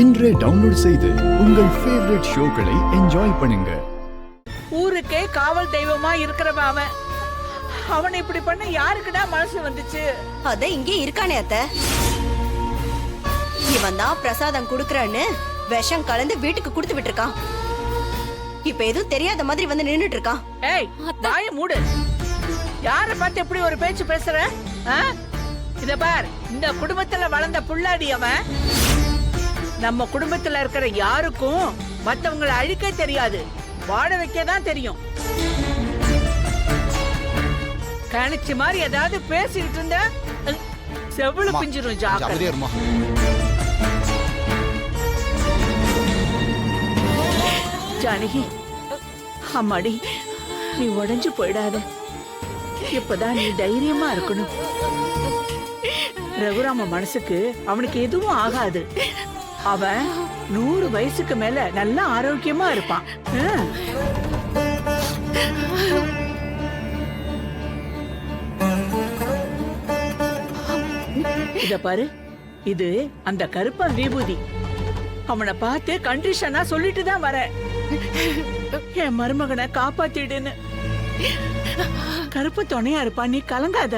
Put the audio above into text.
இன்றே டவுன்லோட் செய்து உங்கள் ஃபேவரட் ஷோக்களை என்ஜாய் பண்ணுங்க. ஊருக்கே காவல் தெய்வமா இருக்கிறவன் அவன். அவன் இப்படி பண்ண யாருக்குடா மனசு வந்துச்சு? அத இங்கே இருக்கானே அத்த. இவன் தான் பிரசாதம் குடுக்கறன்னு விஷம் கலந்து வீட்டுக்கு கொடுத்து விட்டுருக்கான். இப்ப எதுவும் தெரியாத மாதிரி வந்து நின்னுட்டு இருக்கான். ஏய், வாய மூடு. யார பார்த்து எப்படி ஒரு பேச்சு பேசுற? இத பார், இந்த குடும்பத்துல வளர்ந்த புள்ளாடி அவன். நம்ம குடும்பத்துல இருக்கிற யாருக்கும் மத்தவங்களை அழிக்க தெரியாது, வாழ வைக்க தான் தெரியும். கணிச்சு மாதிரி ஏதாவது பேசிட்டு இருந்த செவ்வளவு பிஞ்சிரும். ஜாக்கிரதை. ஜானகி, அம்மாடி, நீ உடைஞ்சு போயிடாத. இப்பதான் நீ தைரியமா இருக்கணும். ரகுராம மனசுக்கு அவனுக்கு எதுவும் ஆகாது. அவன் 100 வயசுக்கு மேல நல்ல ஆரோக்கியமா இருப்பான். இத பாரு, இது அந்த கருப்பன் விபூதி. அவனை பார்த்து கண்டிஷனா சொல்லிட்டு தான் வர, என் மருமகனை காப்பாத்திடுன்னு. கருப்பு துணையா இருப்பான், நீ கலங்காத.